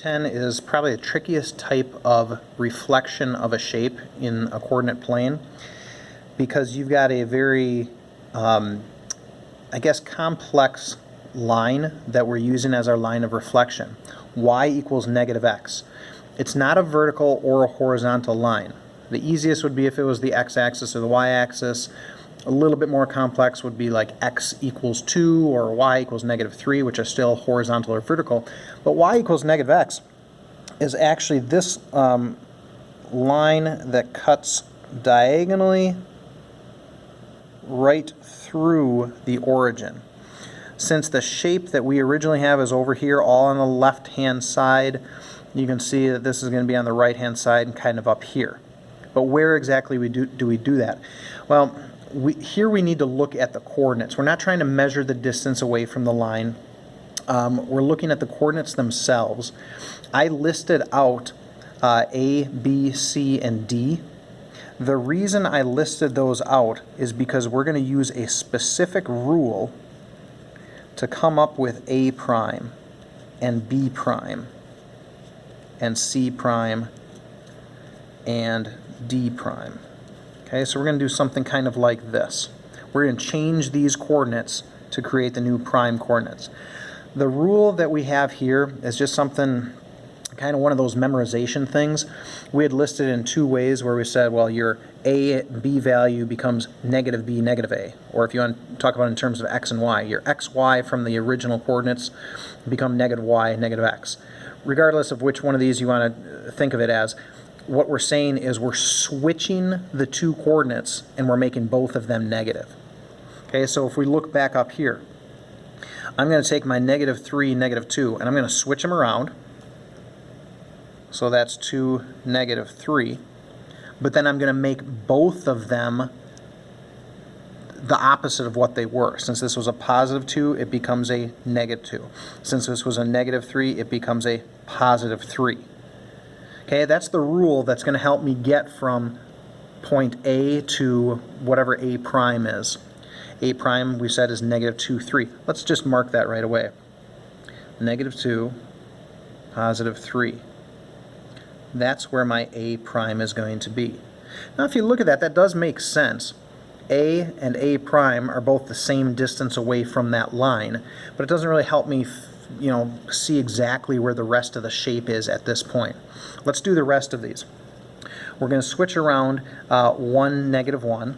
10 is probably the trickiest type of reflection of a shape in a coordinate plane, because you've got a very, I guess, complex line that we're using as our line of reflection. Y equals negative x. It's not a vertical or a horizontal line. The easiest would be if it was the x-axis or the y-axis. A little bit more complex would be like x equals 2 or y equals negative 3, which are still horizontal or vertical. But y equals negative x is actually this line that cuts diagonally right through the origin. Since the shape that we originally have is over here all on the left-hand side, you can see that this is going to be on the right-hand side and kind of up here. But where exactly do we do that? Well, here we need to look at the coordinates. We're not trying to measure the distance away from the line. We're looking at the coordinates themselves. I listed out A, B, C, and D. The reason I listed those out is because we're going to use a specific rule to come up with A prime and B prime and C prime and D prime. Okay, so we're going to do something kind of like this. We're going to change these coordinates to create the new prime coordinates. The rule that we have here is just something, kind of one of those memorization things. We had listed in two ways where we said, well, your A, B value becomes negative B, negative A. Or if you want to talk about it in terms of x and y, your x, y from the original coordinates become negative y, negative x. Regardless of which one of these you want to think of it as, what we're saying is we're switching the two coordinates and we're making both of them negative. Okay, so if we look back up here, I'm going to take my negative 3, negative 2, and I'm going to switch them around. So that's 2, negative 3. But then I'm going to make both of them the opposite of what they were. Since this was a positive 2, it becomes a negative 2. Since this was a negative 3, it becomes a positive 3. Okay, that's the rule that's going to help me get from point A to whatever A prime is. A prime, we said, is negative 2, 3. Let's just mark that right away. Negative 2, positive 3. That's where my A prime is going to be. Now if you look at that, that does make sense. A and A prime are both the same distance away from that line, but it doesn't really help me see exactly where the rest of the shape is at this point. Let's do the rest of these. We're going to switch around 1, negative 1,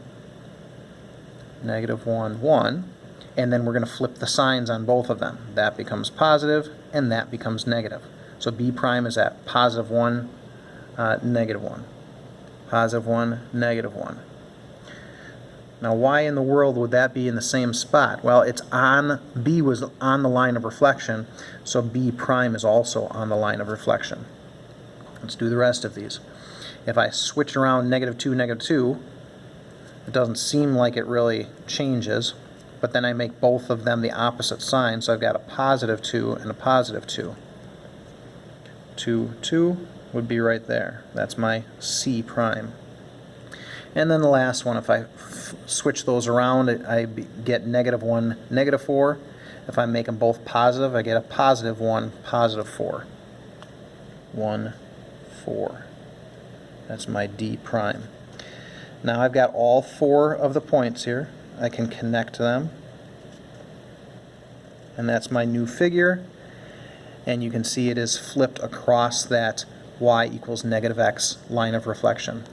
negative 1, 1, and then we're going to flip the signs on both of them. That becomes positive, and that becomes negative. So B prime is at positive 1, negative 1. Positive 1, negative 1. Now why in the world would that be in the same spot? Well, it's on, B was on the line of reflection, so B prime is also on the line of reflection. Let's do the rest of these. If I switch around negative 2, negative 2, it doesn't seem like it really changes, but then I make both of them the opposite sign, so I've got a positive 2 and a positive 2. 2, 2 would be right there. That's my C prime. And then the last one, if I switch those around, I get negative 1, negative 4. If I make them both positive, I get a positive 1, positive 4. 1, 4. That's my D prime. Now I've got all 4 of the points here. I can connect them. And that's my new figure. And you can see it is flipped across that y equals negative x line of reflection.